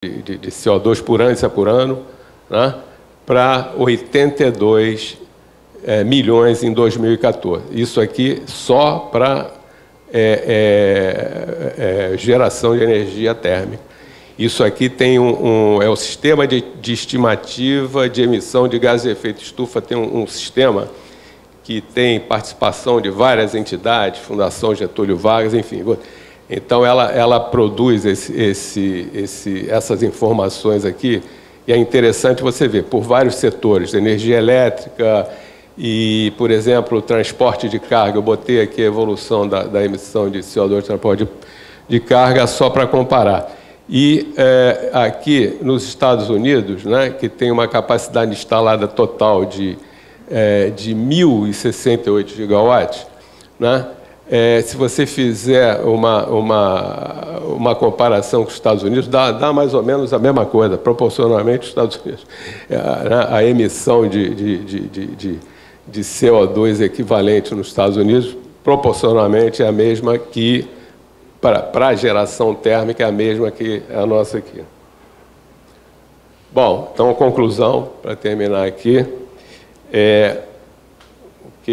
de CO2 por ânsia por ano, né, para 82 milhões em 2014. Isso aqui só para geração de energia térmica. Isso aqui tem é o sistema de estimativa de emissão de gases de efeito estufa, tem um sistema que tem participação de várias entidades, Fundação Getúlio Vargas, enfim. Então, ela produz essas informações aqui, e é interessante você ver, por vários setores, energia elétrica e, por exemplo, o transporte de carga. Eu botei aqui a evolução da emissão de CO2 transporte de carga só para comparar. E aqui nos Estados Unidos, né, que tem uma capacidade instalada total de 1.068 gigawatts, né? Se você fizer uma comparação com os Estados Unidos, dá mais ou menos a mesma coisa, proporcionalmente os Estados Unidos. A emissão de CO2 equivalente nos Estados Unidos, proporcionalmente, é a mesma que, para a geração térmica, é a mesma que a nossa aqui. Bom, então, a conclusão, para terminar aqui,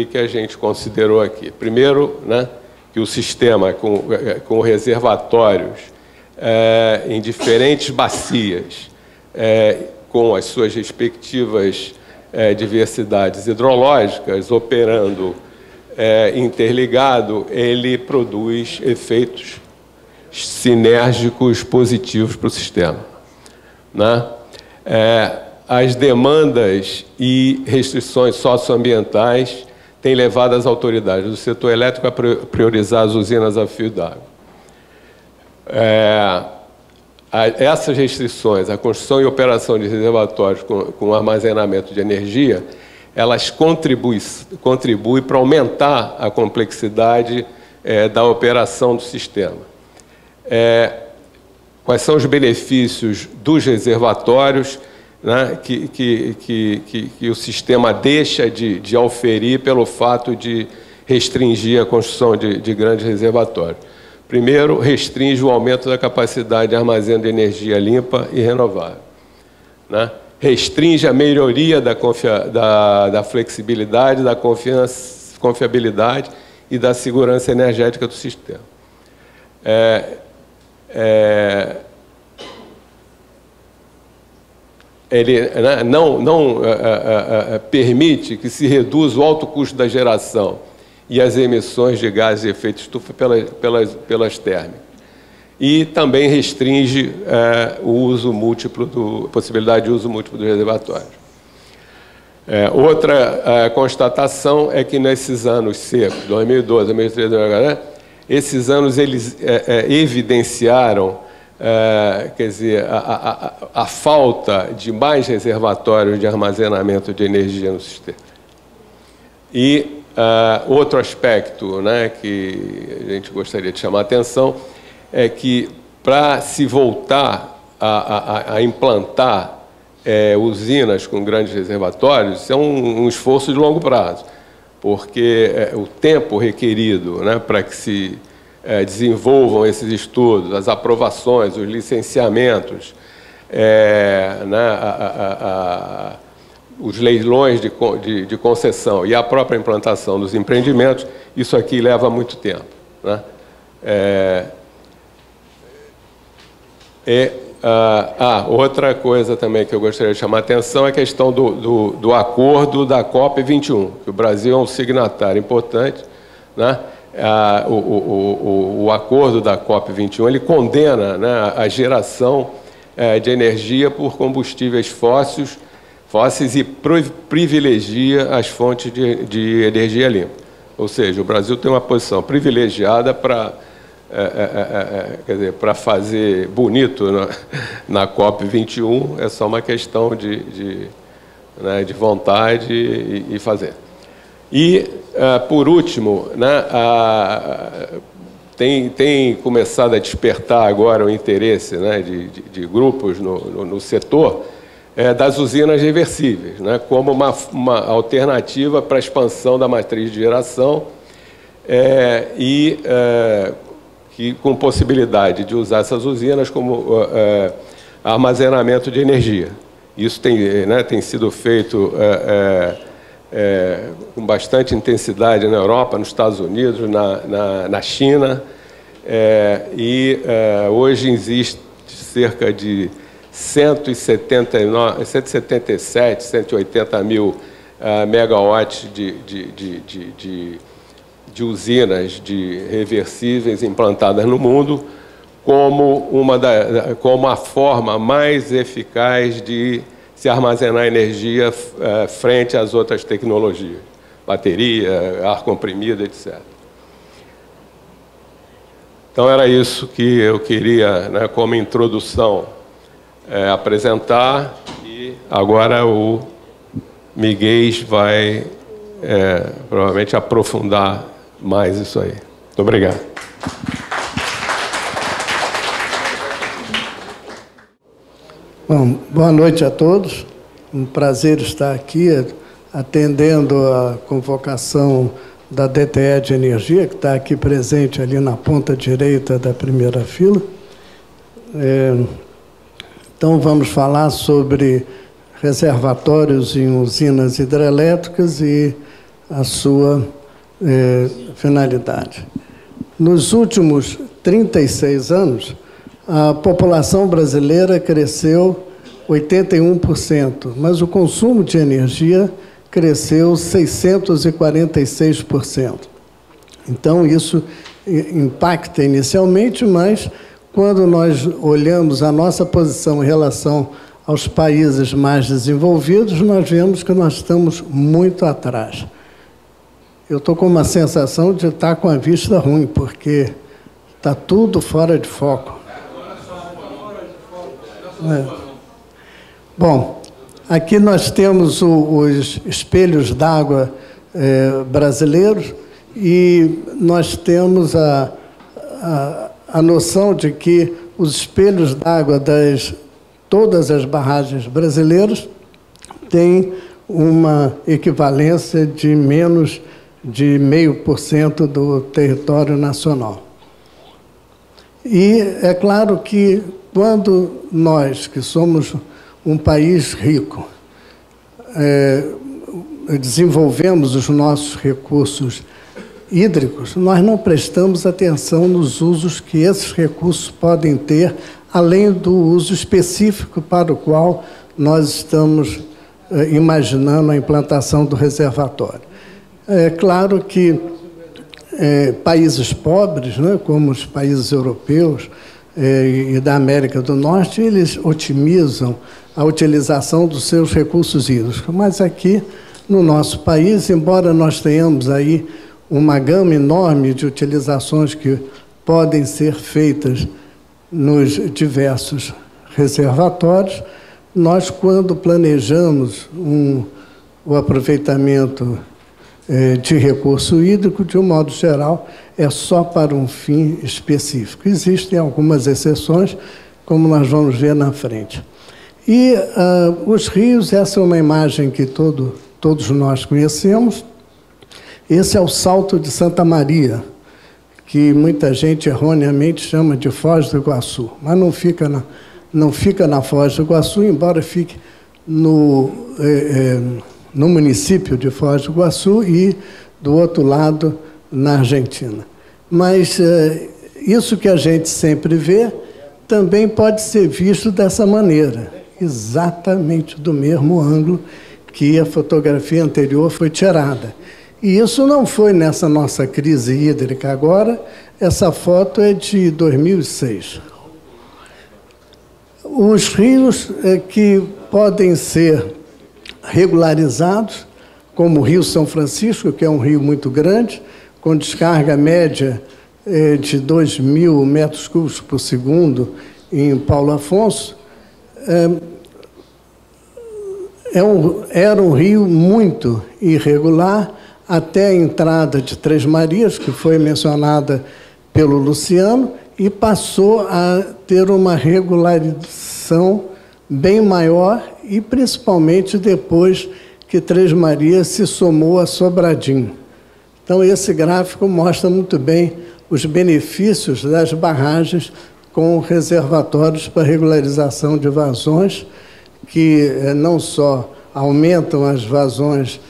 o que a gente considerou aqui? Primeiro, né, que o sistema com reservatórios em diferentes bacias, com as suas respectivas diversidades hidrológicas, operando interligado, ele produz efeitos sinérgicos positivos para o sistema, né? As demandas e restrições socioambientais têm levado as autoridades do setor elétrico a priorizar as usinas a fio d'água. Essas restrições, a construção e operação de reservatórios com armazenamento de energia, elas contribuem para aumentar a complexidade da operação do sistema. Quais são os benefícios dos reservatórios, né, que o sistema deixa de auferir pelo fato de restringir a construção de grandes reservatórios? Primeiro, restringe o aumento da capacidade de armazenamento de energia limpa e renovável, né? Restringe a melhoria da flexibilidade, da confiabilidade e da segurança energética do sistema. Ele, né, não permite que se reduza o alto custo da geração e as emissões de gases de efeito estufa pelas térmicas. E também restringe o uso múltiplo a possibilidade de uso múltiplo dos reservatórios. Outra constatação é que nesses anos secos, 2012, 2013, 2014, esses anos eles evidenciaram quer dizer, a falta de mais reservatórios de armazenamento de energia no sistema. E outro aspecto, né, que a gente gostaria de chamar a atenção é que, para se voltar a implantar usinas com grandes reservatórios, isso é um esforço de longo prazo, porque o tempo requerido, né, para que se desenvolvam esses estudos, as aprovações, os licenciamentos, os leilões de concessão e a própria implantação dos empreendimentos, isso aqui leva muito tempo, né? Outra coisa também que eu gostaria de chamar a atenção é a questão do acordo da COP21, que o Brasil é um signatário importante, né? O acordo da COP21, ele condena, né, a geração de energia por combustíveis fósseis e privilegia as fontes de energia limpa. Ou seja, o Brasil tem uma posição privilegiada para fazer bonito na COP21, é só uma questão de vontade e fazer. E, por último, né, tem começado a despertar agora o interesse, né, de grupos no setor das usinas reversíveis, né, como uma alternativa para a expansão da matriz de geração com possibilidade de usar essas usinas como armazenamento de energia. Isso tem sido feito com bastante intensidade na Europa, nos Estados Unidos, na China, hoje existe cerca de 177, 180 mil megawatts de usinas de reversíveis implantadas no mundo, como a forma mais eficaz de se armazenar energia frente às outras tecnologias, bateria, ar comprimido, etc. Então, era isso que eu queria, como introdução, apresentar, e agora o Miguel vai provavelmente aprofundar mais isso aí. Muito obrigado. Bom, boa noite a todos. Um prazer estar aqui atendendo a convocação da DTE de Energia, que está aqui presente ali na ponta direita da primeira fila. Então, vamos falar sobre reservatórios em usinas hidrelétricas e a sua finalidade. Nos últimos 36 anos, a população brasileira cresceu 81%, mas o consumo de energia cresceu 646%. Então, isso impacta inicialmente, mas quando nós olhamos a nossa posição em relação aos países mais desenvolvidos, nós vemos que nós estamos muito atrás. Eu estou com uma sensação de estar com a vista ruim, porque está tudo fora de foco. Bom, aqui nós temos os espelhos d'água brasileiros, e nós temos a noção de que os espelhos d'água todas as barragens brasileiras têm uma equivalência de menos de 0,5% do território nacional. E é claro que quando nós, que somos um país rico, desenvolvemos os nossos recursos hídricos, nós não prestamos atenção nos usos que esses recursos podem ter, além do uso específico para o qual nós estamos imaginando a implantação do reservatório. É claro que países pobres, como os países europeus e da América do Norte, eles otimizam a utilização dos seus recursos hídricos. Mas aqui, no nosso país, embora nós tenhamos aí uma gama enorme de utilizações que podem ser feitas nos diversos reservatórios, nós, quando planejamos o aproveitamento de recurso hídrico, de um modo geral, é só para um fim específico. Existem algumas exceções, como nós vamos ver na frente. E os rios, essa é uma imagem que todos nós conhecemos. Esse é o Salto de Santa Maria, que muita gente erroneamente chama de Foz do Iguaçu, mas não fica na Foz do Iguaçu, embora fique no município de Foz do Iguaçu e, do outro lado, na Argentina. Mas isso que a gente sempre vê também pode ser visto dessa maneira, exatamente do mesmo ângulo que a fotografia anterior foi tirada. E isso não foi nessa nossa crise hídrica agora, essa foto é de 2006. Os rios que podem ser regularizados, como o Rio São Francisco, que é um rio muito grande, com descarga média de 2.000 metros cúbicos por segundo em Paulo Afonso, era um rio muito irregular, até a entrada de Três Marias, que foi mencionada pelo Luciano, e passou a ter uma regularização bem maior, e principalmente depois que Três Marias se somou a Sobradinho. Então, esse gráfico mostra muito bem os benefícios das barragens com reservatórios para regularização de vazões, que não só aumentam as vazões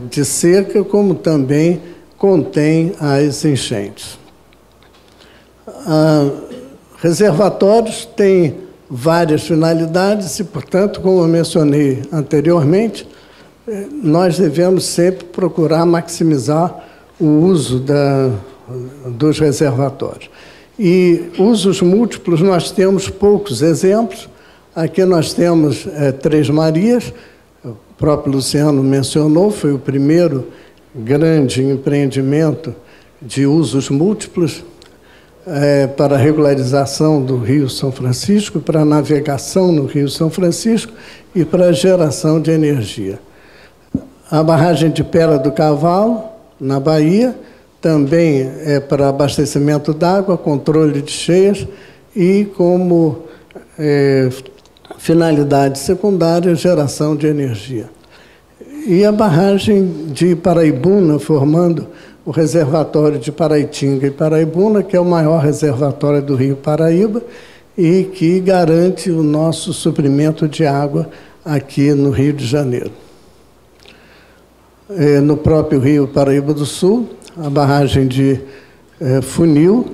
de seca, como também contém as enchentes. Reservatórios têm várias finalidades e, portanto, como eu mencionei anteriormente, nós devemos sempre procurar maximizar o uso dos reservatórios. E usos múltiplos, nós temos poucos exemplos. Aqui nós temos Três Marias, o próprio Luciano mencionou, foi o primeiro grande empreendimento de usos múltiplos para a regularização do Rio São Francisco, para a navegação no Rio São Francisco e para a geração de energia. A barragem de Pera do Cavalo, na Bahia, também é para abastecimento d'água, controle de cheias e, como finalidade secundária, geração de energia. E a barragem de Paraibuna, formando o reservatório de Paraitinga e Paraibuna, que é o maior reservatório do Rio Paraíba e que garante o nosso suprimento de água aqui no Rio de Janeiro. No próprio Rio Paraíba do Sul, a barragem de Funil,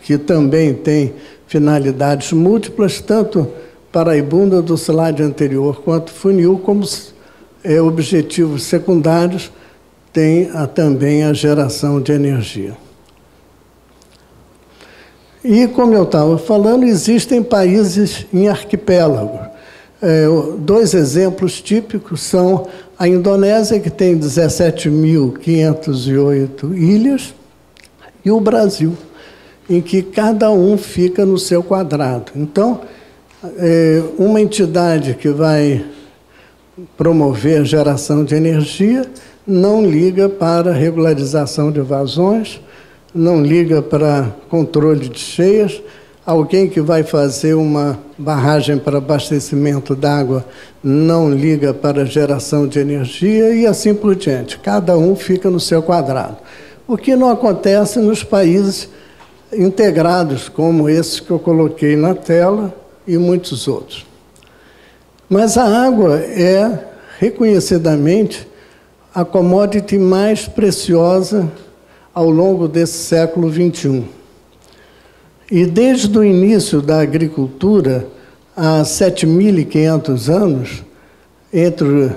que também tem finalidades múltiplas, tanto Paraibuna do slide anterior quanto Funil, como objetivos secundários, tem também a geração de energia. E, como eu estava falando, existem países em arquipélago. Dois exemplos típicos são a Indonésia, que tem 17.508 ilhas, e o Brasil, em que cada um fica no seu quadrado. Então, uma entidade que vai promover a geração de energia não liga para regularização de vazões, não liga para controle de cheias. Alguém que vai fazer uma barragem para abastecimento d'água não liga para geração de energia e assim por diante. Cada um fica no seu quadrado. O que não acontece nos países integrados, como esses que eu coloquei na tela e muitos outros. Mas a água é, reconhecidamente, a commodity mais preciosa ao longo desse século XXI. E desde o início da agricultura, há 7.500 anos, entre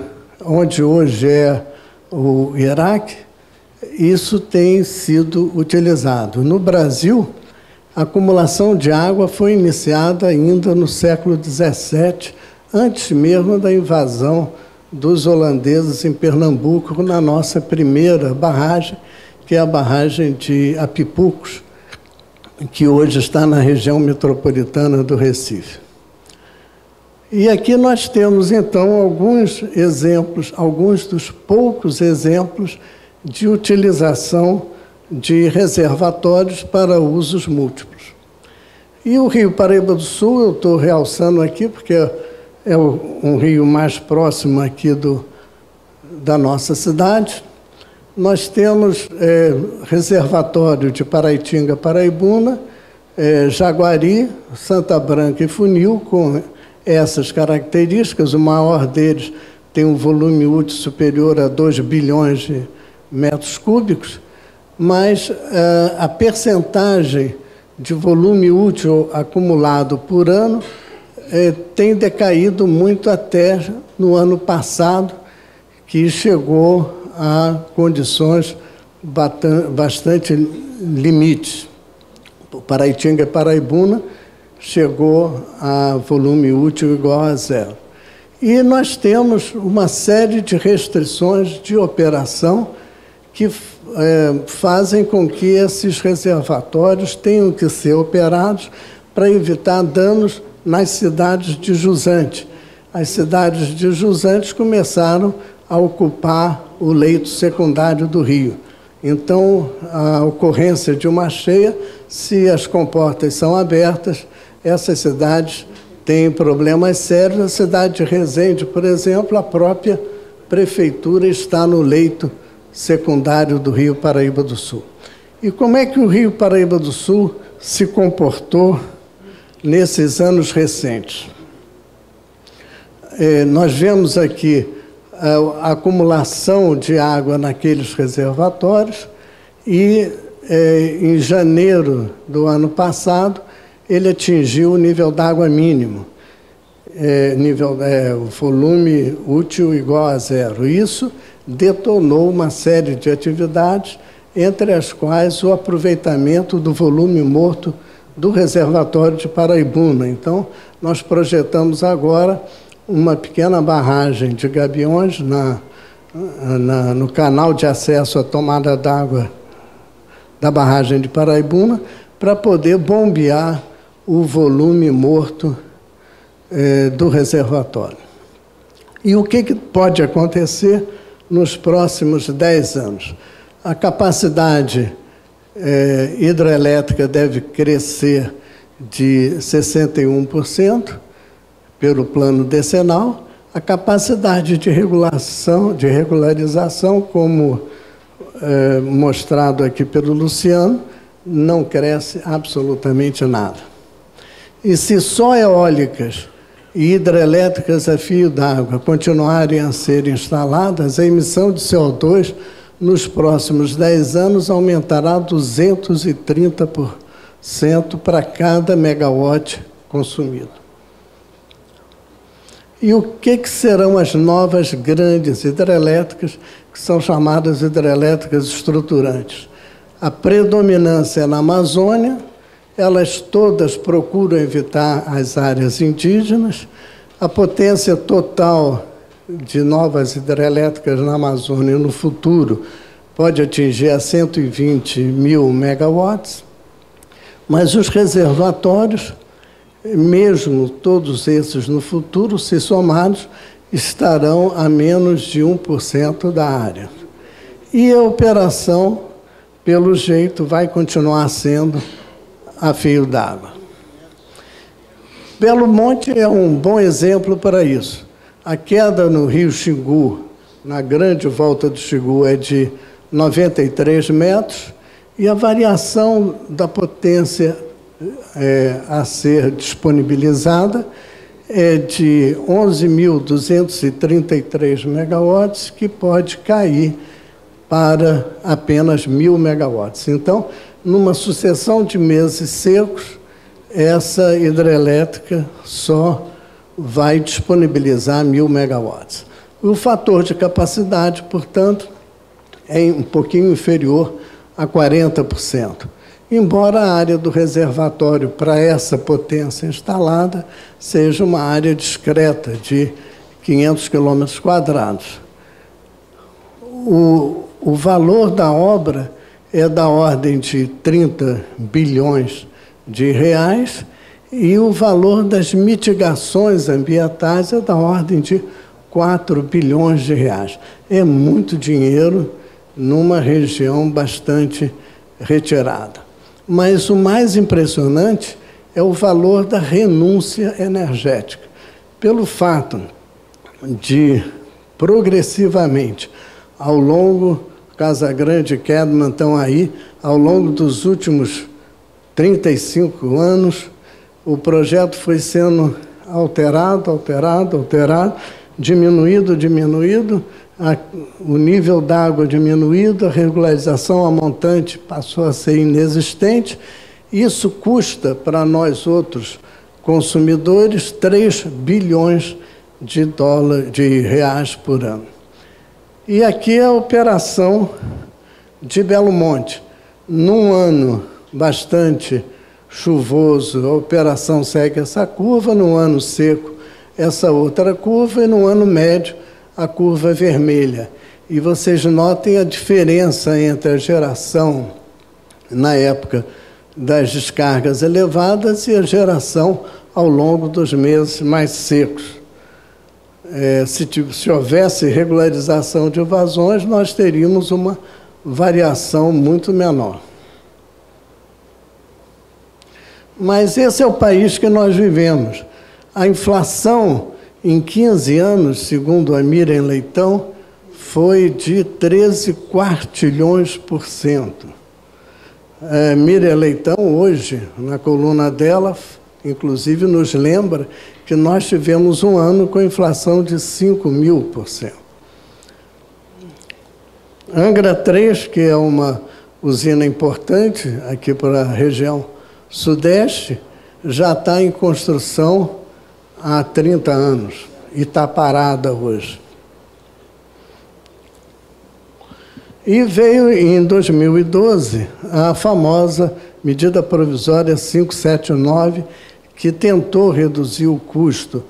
onde hoje é o Iraque, isso tem sido utilizado. No Brasil, a acumulação de água foi iniciada ainda no século XVII, antes mesmo da invasão dos holandeses em Pernambuco, na nossa primeira barragem, que é a barragem de Apipucos, que hoje está na região metropolitana do Recife. E aqui nós temos, então, alguns exemplos, alguns dos poucos exemplos de utilização de reservatórios para usos múltiplos. E o Rio Paraíba do Sul, eu estou realçando aqui, porque é um rio mais próximo aqui da nossa cidade. Nós temos reservatório de Paraitinga, Paraibuna, Jaguari, Santa Branca e Funil, com essas características. O maior deles tem um volume útil superior a 2 bilhões de metros cúbicos, mas a percentagem de volume útil acumulado por ano tem decaído muito até no ano passado, que chegou a condições bastante limites. Paraitinga e Paraibuna chegou a volume útil igual a zero. E nós temos uma série de restrições de operação que fazem com que esses reservatórios tenham que ser operados para evitar danos nas cidades de jusante. As cidades de jusante começaram a ocupar o leito secundário do rio. Então, a ocorrência de uma cheia, se as comportas são abertas, essas cidades têm problemas sérios. A cidade de Resende, por exemplo, a própria prefeitura está no leito secundário do Rio Paraíba do Sul. E como é que o Rio Paraíba do Sul se comportou nesses anos recentes. Nós vemos aqui a acumulação de água naqueles reservatórios e, em janeiro do ano passado, ele atingiu o nível d'água mínimo, o volume útil igual a zero. Isso detonou uma série de atividades, entre as quais o aproveitamento do volume morto do reservatório de Paraibuna. Então, nós projetamos agora uma pequena barragem de gabiões no canal de acesso à tomada d'água da barragem de Paraibuna, para poder bombear o volume morto do reservatório. E o que pode acontecer nos próximos 10 anos? A capacidade hidrelétrica deve crescer de 61% pelo plano decenal. A capacidade de regularização, como mostrado aqui pelo Luciano, não cresce absolutamente nada. E se só eólicas e hidrelétricas a fio d'água continuarem a ser instaladas, a emissão de CO2 nos próximos 10 anos aumentará 230% para cada megawatt consumido. E o que serão as novas grandes hidrelétricas, que são chamadas hidrelétricas estruturantes? A predominância é na Amazônia, elas todas procuram evitar as áreas indígenas. A potência total de novas hidrelétricas na Amazônia no futuro pode atingir a 120 mil megawatts, mas os reservatórios, mesmo todos esses no futuro, se somados, estarão a menos de 1% da área. E a operação, pelo jeito, vai continuar sendo a fio d'água. Belo Monte é um bom exemplo para isso. A queda no rio Xingu, na grande volta do Xingu, é de 93 metros, e a variação da potência a ser disponibilizada é de 11.233 megawatts, que pode cair para apenas 1.000 megawatts. Então, numa sucessão de meses secos, essa hidrelétrica só vai disponibilizar 1.000 megawatts. O fator de capacidade, portanto, é um pouquinho inferior a 40%. Embora a área do reservatório para essa potência instalada seja uma área discreta de 500 km². O valor da obra é da ordem de 30 bilhões de reais e o valor das mitigações ambientais é da ordem de 4 bilhões de reais. É muito dinheiro numa região bastante retirada. Mas o mais impressionante é o valor da renúncia energética. Pelo fato de, progressivamente, ao longo, Casagrande e Kedman estão aí, ao longo dos últimos 35 anos, o projeto foi sendo alterado, diminuído, o nível d'água diminuído, a regularização a montante passou a ser inexistente. Isso custa para nós outros consumidores 3 bilhões de reais por ano. E aqui é a operação de Belo Monte. Num ano bastante chuvoso, a operação segue essa curva, no ano seco, essa outra curva, e no ano médio, a curva vermelha. E vocês notem a diferença entre a geração na época das descargas elevadas e a geração ao longo dos meses mais secos. Se houvesse regularização de vazões, nós teríamos uma variação muito menor. Mas esse é o país que nós vivemos. A inflação em 15 anos, segundo a Miriam Leitão, foi de 13 quartilhões%. Miriam Leitão, hoje, na coluna dela, inclusive, nos lembra que nós tivemos um ano com inflação de 5.000%. Angra 3, que é uma usina importante aqui para a região sudeste, já está em construção há 30 anos e está parada hoje. E veio, em 2012, a famosa medida provisória 579, que tentou reduzir o custo